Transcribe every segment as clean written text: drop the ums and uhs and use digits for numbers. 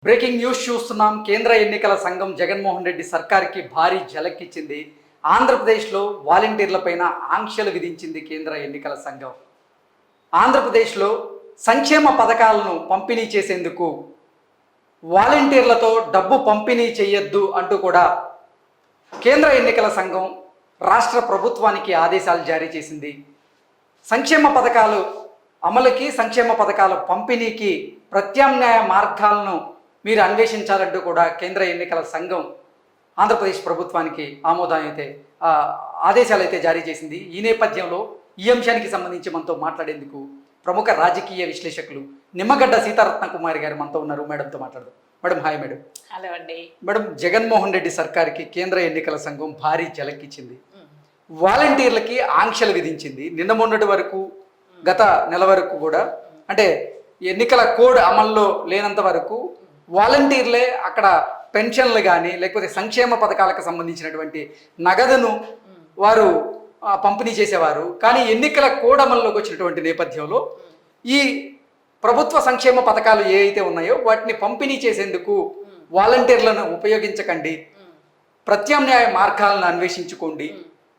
Breaking news చూస్తున్నాం. కేంద్ర ఎన్నికల సంఘం జగన్మోహన్ రెడ్డి సర్కార్కి భారీ ఝలక్కిచ్చింది. ఆంధ్రప్రదేశ్లో వాలంటీర్లపైన ఆంక్షలు విధించింది కేంద్ర ఎన్నికల సంఘం. ఆంధ్రప్రదేశ్లో సంక్షేమ పథకాలను పంపిణీ చేసేందుకు వాలంటీర్లతో డబ్బు పంపిణీ చేయొద్దు అంటూ కూడా కేంద్ర ఎన్నికల సంఘం రాష్ట్ర ప్రభుత్వానికి ఆదేశాలు జారీ చేసింది. సంక్షేమ పథకాలు అమలుకి, సంక్షేమ పథకాల పంపిణీకి ప్రత్యామ్నాయ మార్గాలను మీరు అన్వేషించాలంటూ కూడా కేంద్ర ఎన్నికల సంఘం ఆంధ్రప్రదేశ్ ప్రభుత్వానికి ఆదేశాలు అయితే జారీ చేసింది. ఈ నేపథ్యంలో ఈ అంశానికి సంబంధించి మనతో మాట్లాడేందుకు ప్రముఖ రాజకీయ విశ్లేషకులు నిమ్మగడ్డ సీతారత్న కుమారి గారు మనతో ఉన్నారు. మేడంతో మాట్లాడదాం. Madam, hi madam. హలో అండి. మేడం, జగన్మోహన్ రెడ్డి సర్కార్కి కేంద్ర ఎన్నికల సంఘం భారీ ఝలక్కిచ్చింది. వాలంటీర్లకి ఆంక్షలు విధించింది. నిన్న మొన్నటి వరకు, గత నెల వరకు కూడా, అంటే ఎన్నికల కోడ్ అమల్లో లేనంత వరకు వాలంటీర్లే అక్కడ పెన్షన్లు కానీ లేకపోతే సంక్షేమ పథకాలకు సంబంధించినటువంటి నగదును వారు పంపిణీ చేసేవారు. కానీ ఎన్నికల కోడ్ అమల్లోకి వచ్చినటువంటి నేపథ్యంలో ఈ ప్రభుత్వ సంక్షేమ పథకాలు ఏ అయితే ఉన్నాయో వాటిని పంపిణీ చేసేందుకు వాలంటీర్లను ఉపయోగించకండి, ప్రత్యామ్నాయ మార్గాలను అన్వేషించుకోండి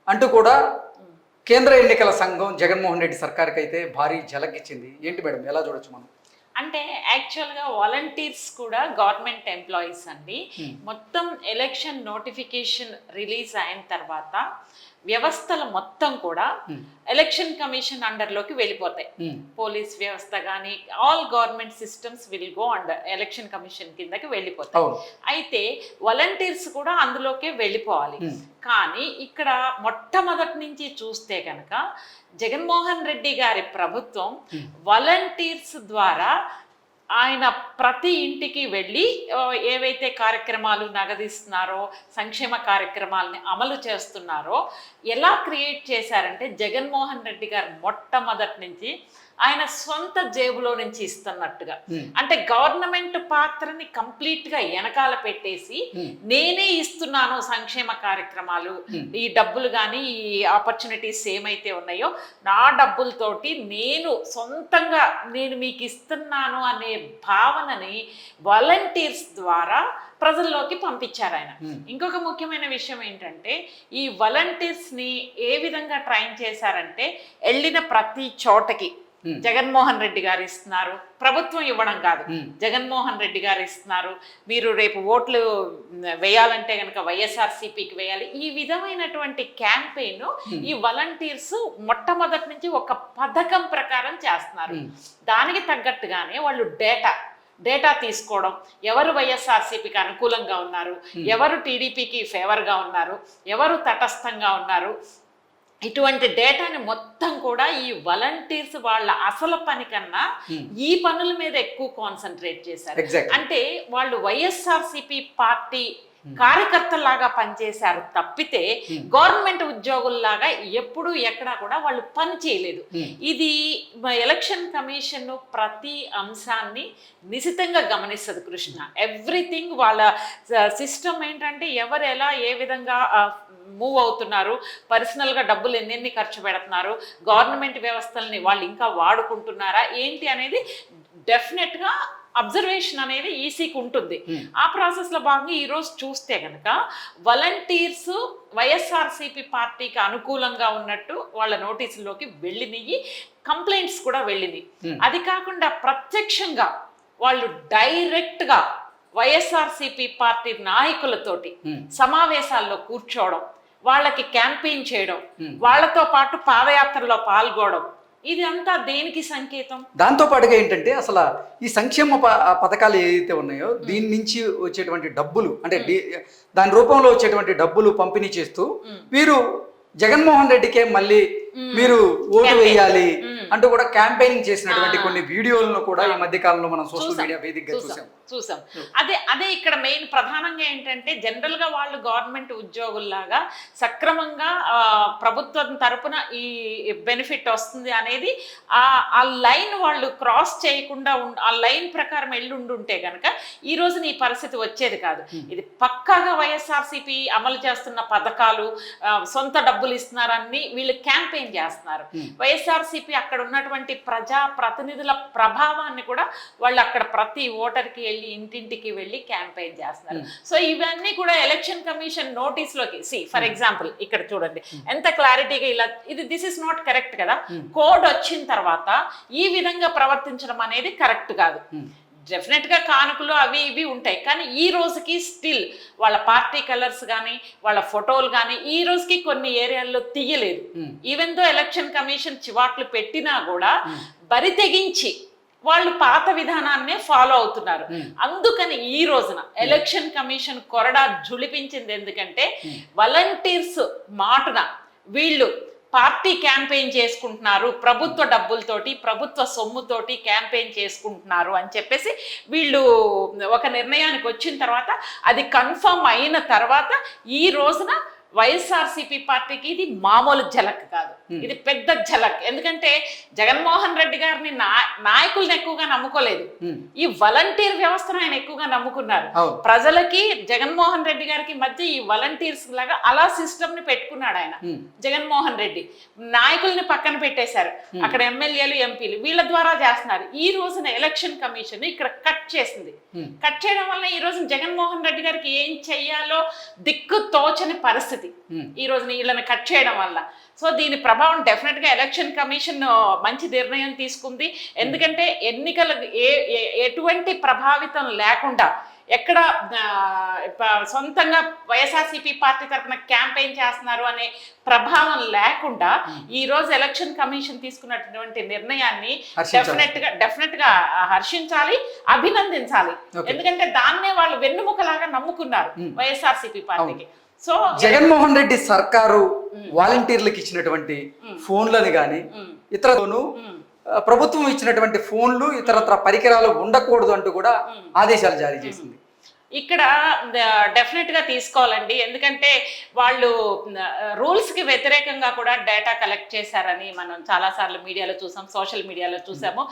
అంటూ కూడా కేంద్ర ఎన్నికల సంఘం జగన్మోహన్ రెడ్డి సర్కార్కి అయితే భారీ ఝలక్కిచ్చింది. ఏంటి మేడం, ఎలా చూడొచ్చు మనం? అంటే యాక్చువల్గా వాలంటీర్స్ కూడా గవర్నమెంట్ ఎంప్లాయీస్ అండి. మొత్తం ఎలక్షన్ నోటిఫికేషన్ రిలీజ్ అయిన తర్వాత వ్యవస్థలు మొత్తం కూడా ఎలక్షన్ కమిషన్ అండర్లోకి వెళ్ళిపోతాయి. పోలీస్ వ్యవస్థ కానీ all government systems will go under election commission కిందకి వెళ్ళిపోతాయి. అయితే వాలంటీర్స్ కూడా అందులోకే వెళ్ళిపోవాలి. కానీ ఇక్కడ మొట్టమొదటి నుంచి చూస్తే కనుక జగన్మోహన్ రెడ్డి గారి ప్రభుత్వం వాలంటీర్స్ ద్వారా ఆయన ప్రతి ఇంటికి వెళ్ళి ఏవైతే కార్యక్రమాలు నగదిస్తున్నారో, సంక్షేమ కార్యక్రమాలని అమలు చేస్తున్నారో ఎలా క్రియేట్ చేశారంటే, జగన్మోహన్ రెడ్డి గారు మొట్టమొదటి నుంచి ఆయన సొంత జేబులో నుంచి ఇస్తున్నట్టుగా, అంటే గవర్నమెంట్ పాత్రని కంప్లీట్ గా వెనకాల పెట్టేసి నేనే ఇస్తున్నాను సంక్షేమ కార్యక్రమాలు, ఈ డబ్బులు కానీ ఈ ఆపర్చునిటీస్ ఏమైతే ఉన్నాయో నా డబ్బులతోటి నేను సొంతంగా నేను మీకు ఇస్తున్నాను అనే భావనని వాలంటీర్స్ ద్వారా ప్రజల్లోకి పంపించారు ఆయన. ఇంకొక ముఖ్యమైన విషయం ఏంటంటే, ఈ వాలంటీర్స్ ని ఏ విధంగా ట్రైన్ చేశారంటే, వెళ్ళిన ప్రతి చోటకి జగన్మోహన్ రెడ్డి గారు ఇస్తున్నారు, ప్రభుత్వం ఇవ్వడం కాదు, జగన్మోహన్ రెడ్డి గారు ఇస్తున్నారు, మీరు రేపు ఓట్లు వేయాలంటే కనుక వైఎస్ఆర్సీపీకి వేయాలి, ఈ విధమైనటువంటి క్యాంపెయిన్ ఈ వాలంటీర్స్ మొట్టమొదటి నుంచి ఒక పథకం ప్రకారం చేస్తున్నారు. దానికి తగ్గట్టుగానే వాళ్ళు డేటా తీసుకోవడం, ఎవరు వైఎస్ఆర్సీపీకి అనుకూలంగా ఉన్నారు, ఎవరు టీడీపీకి ఫేవర్గా ఉన్నారు, ఎవరు తటస్థంగా ఉన్నారు, ఇటువంటి డేటాని మొత్తం కూడా ఈ వాలంటీర్స్ వాళ్ళ అసలు పని కన్నా ఈ పనుల మీద ఎక్కువ కాన్సన్ట్రేట్ చేశారు. అంటే వాళ్ళు వైఎస్ఆర్సీపీ పార్టీ కార్యకర్తలాగా పనిచేశారు తప్పితే గవర్నమెంట్ ఉద్యోగుల్లాగా ఎప్పుడు ఎక్కడా కూడా వాళ్ళు పని చేయలేదు. ఇది ఎలక్షన్ కమిషన్ ప్రతి అంశాన్ని నిశితంగా గమనిస్తుంది కృష్ణ. ఎవ్రీథింగ్ వాళ్ళ సిస్టమ్ ఏంటంటే, ఎవరు ఎలా ఏ విధంగా మూవ్ అవుతున్నారు, పర్సనల్గా డబ్బులు ఎన్నెన్ని ఖర్చు పెడుతున్నారు, గవర్నమెంట్ వ్యవస్థల్ని వాళ్ళు ఇంకా వాడుకుంటున్నారా ఏంటి అనేది డెఫినెట్గా అబ్జర్వేషన్ అనేది ఈసీకి ఉంటుంది. ఆ ప్రాసెస్లో భాగంగా ఈరోజు చూస్తే కనుక వాలంటీర్స్ వైఎస్ఆర్సీపీ పార్టీకి అనుకూలంగా ఉన్నట్టు వాళ్ళ నోటీసుల్లోకి వెళ్ళినవి, కంప్లైంట్స్ కూడా వెళ్ళినాయి. అది కాకుండా ప్రత్యక్షంగా వాళ్ళు డైరెక్ట్గా వైఎస్ఆర్సీపీ పార్టీ నాయకులతోటి సమావేశాల్లో కూర్చోవడం, వాళ్ళకి క్యాంపెయిన్ చేయడం, వాళ్ళతో పాటు పాదయాత్రలో పాల్గొనడం, ఇది అంతా దేనికి సంకేతం? దాంతో పాటుగా ఏంటంటే, అసలు ఈ సంక్షేమ పథకాలు ఏదైతే ఉన్నాయో దీని నుంచి వచ్చేటువంటి డబ్బులు, అంటే దాని రూపంలో వచ్చేటువంటి డబ్బులు పంపిణీ చేస్తూ వీరు జగన్మోహన్ రెడ్డికే మళ్ళీ మీరు ఓటు వేయాలి అంటూ కూడా క్యాంపెయినింగ్ చేసినటువంటి కొన్ని వీడియోలను కూడా ఈ మధ్య కాలంలో మనం సోషల్ మీడియా వేదికగా చూసాం. అదే ఇక్కడ మెయిన్ ప్రధానంగా ఏంటంటే, జనరల్ గా వాళ్ళు గవర్నమెంట్ ఉద్యోగుల్లాగా సక్రమంగా ప్రభుత్వం తరపున ఈ బెనిఫిట్ వస్తుంది అనేది ఆ లైన్ వాళ్ళు క్రాస్ చేయకుండా ఆ లైన్ ప్రకారం ఉంటే కనుక ఈ రోజున ఈ పరిస్థితి వచ్చేది కాదు. ఇది పక్కాగా వైఎస్ఆర్సీపీ అమలు చేస్తున్న పథకాలు, సొంత డబ్బులు ఇస్తున్నారని వీళ్ళు క్యాంపెయిన్ క్యాంపెయిన్ చేస్తున్నారు. వైఎస్ఆర్సీపీ అక్కడ ఉన్నటువంటి ప్రజా ప్రతినిధుల ప్రభావాన్ని కూడా వాళ్ళు అక్కడ ప్రతి ఓటర్కి వెళ్ళి ఇంటింటికి వెళ్ళి క్యాంపెయిన్ చేస్తున్నారు. సో ఇవన్నీ కూడా ఎలక్షన్ కమిషన్ నోటీస్ లోకి ఫర్ ఎగ్జాంపుల్ ఇక్కడ చూడండి ఎంత క్లారిటీగా ఇలా దిస్ ఇస్ నాట్ కరెక్ట్ కదా. కోడ్ వచ్చిన తర్వాత ఈ విధంగా ప్రవర్తించడం అనేది కరెక్ట్ కాదు. డెఫినెట్ గా కానుకలు అవి ఇవి ఉంటాయి, కానీ ఈ రోజుకి స్టిల్ వాళ్ళ పార్టీ కలర్స్ కానీ వాళ్ళ ఫోటోలు కానీ ఈ రోజుకి కొన్ని ఏరియాల్లో తీయలేదు. ఈవెన్ దో ఎలక్షన్ కమిషన్ చివాట్లు పెట్టినా కూడా బరి తెగించి వాళ్ళు పాత విధానాన్నే ఫాలో అవుతున్నారు. అందుకని ఈ రోజున ఎలక్షన్ కమిషన్ కొరడా జులిపించింది. ఎందుకంటే వాలంటీర్స్ మాటున వీళ్ళు పార్టీ క్యాంపెయిన్ చేసుకుంటున్నారు, ప్రభుత్వ డబ్బులతోటి ప్రభుత్వ సొమ్ముతోటి క్యాంపెయిన్ చేసుకుంటున్నారు అని చెప్పేసి వీళ్ళు ఒక నిర్ణయానికి వచ్చిన తర్వాత అది కన్ఫర్మ్ అయిన తర్వాత ఈ రోజున వైఎస్ఆర్సీపీ పార్టీకి ఇది మామూలు ఝలక్ కాదు, ఇది పెద్ద ఝలక్. ఎందుకంటే జగన్మోహన్ రెడ్డి గారిని నాయకుల్ని ఎక్కువగా నమ్ముకోలేదు, ఈ వాలంటీర్ వ్యవస్థను ఆయన ఎక్కువగా నమ్ముకున్నారు. ప్రజలకి జగన్మోహన్ రెడ్డి గారికి మధ్య ఈ వాలంటీర్స్ లాగా అలా సిస్టమ్ ని పెట్టుకున్నాడు ఆయన జగన్మోహన్ రెడ్డి. నాయకుల్ని పక్కన పెట్టేశారు, అక్కడ ఎమ్మెల్యేలు ఎంపీలు వీళ్ళ ద్వారా చేస్తున్నారు. ఈ రోజున ఎలక్షన్ కమిషన్ ఇక్కడ కట్ చేసింది. కట్ చేయడం వల్ల ఈ రోజు జగన్మోహన్ రెడ్డి గారికి ఏం చెయ్యాలో దిక్కు తోచని పరిస్థితి ఈ రోజు వీళ్ళని కట్ చేయడం వల్ల. సో దీని ప్రభావం డెఫినెట్ గా ఎలక్షన్ కమిషన్ మంచి నిర్ణయం తీసుకుంది. ఎందుకంటే ఎన్నికల ఎటువంటి ప్రభావితం లేకుండా ఎక్కడ సొంతంగా వైఎస్ఆర్సీపీ పార్టీ తరఫున క్యాంపెయిన్ చేస్తున్నారు అనే ప్రభావం లేకుండా ఈ రోజు ఎలక్షన్ కమిషన్ తీసుకున్నటువంటి నిర్ణయాన్ని డెఫినెట్ గా హర్షించాలి, అభినందించాలి. ఎందుకంటే దాన్నే వాళ్ళు వెన్నుముకలాగా నమ్ముకున్నారు వైఎస్ఆర్సీపీ పార్టీకి. సో జగన్మోహన్ రెడ్డి సర్కారు వాలంటీర్లకు ఇచ్చినటువంటి ఫోన్లను కానీ ఇతరతోనూ ప్రభుత్వం ఇచ్చినటువంటి ఫోన్లు ఇతరత్ర పరికరాలు ఉండకూడదు అంటూ కూడా ఆదేశాలు జారీ చేసింది. ఇక్కడ డెఫినెట్ గా తీసుకోవాలండి. ఎందుకంటే వాళ్ళు రూల్స్ కి వ్యతిరేకంగా కూడా డేటా కలెక్ట్ చేశారని మనం చాలా సార్లు మీడియాలో చూసాం, సోషల్ మీడియాలో చూసాము.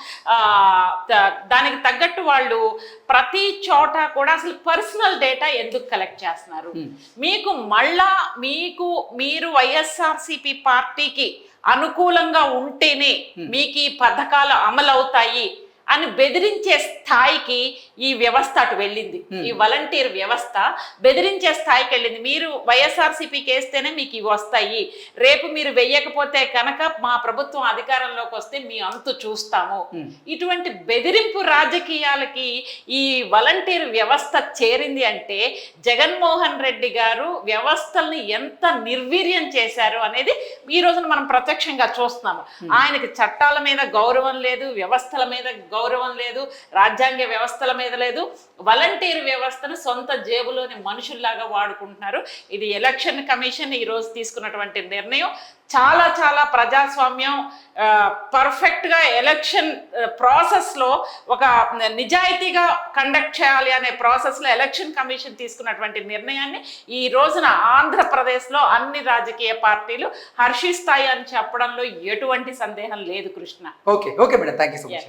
దానికి తగ్గట్టు వాళ్ళు ప్రతి చోట కూడా అసలు పర్సనల్ డేటా ఎందుకు కలెక్ట్ చేస్తున్నారు, మీకు మళ్ళా మీరు వైఎస్ఆర్సీపీ పార్టీకి అనుకూలంగా ఉంటేనే మీకు ఈ పథకాలు అమలు అవుతాయి అని బెదిరించే స్థాయికి ఈ వ్యవస్థ అటు వెళ్ళింది. ఈ వాలంటీర్ వ్యవస్థ బెదిరించే స్థాయికి వెళ్ళింది. మీరు వైఎస్ఆర్సీపీకి వేస్తేనే మీకు ఇవి వస్తాయి, రేపు మీరు వెయ్యకపోతే కనుక మా ప్రభుత్వం అధికారంలోకి వస్తే మీ అంతు చూస్తాము. ఇటువంటి బెదిరింపు రాజకీయాలకి ఈ వాలంటీర్ వ్యవస్థ చేరింది అంటే జగన్మోహన్ రెడ్డి గారు వ్యవస్థల్ని ఎంత నిర్వీర్యం చేశారు అనేది ఈ రోజున మనం ప్రత్యక్షంగా చూస్తున్నాము. ఆయనకి చట్టాల మీద గౌరవం లేదు, వ్యవస్థల మీద గౌరవం లేదు, రాజ్యాంగ వ్యవస్థల మీద లేదు. వాలంటీర్ వ్యవస్థను సొంత జేబులోని మనుషుల్లాగా వాడుకుంటున్నారు. ఇది ఎలక్షన్ కమిషన్ ఈ రోజు తీసుకున్నటువంటి నిర్ణయం చాలా చాలా ప్రజాస్వామ్యం పర్ఫెక్ట్ గా ఎలక్షన్ ప్రాసెస్ లో ఒక నిజాయితీగా కండక్ట్ చేయాలి అనే ప్రాసెస్ లో ఎలక్షన్ కమిషన్ తీసుకున్నటువంటి నిర్ణయాన్ని ఈ రోజున ఆంధ్రప్రదేశ్ లో అన్ని రాజకీయ పార్టీలు హర్షిస్తాయి అని చెప్పడంలో ఎటువంటి సందేహం లేదు Krishna. Okay madam, thank you so much.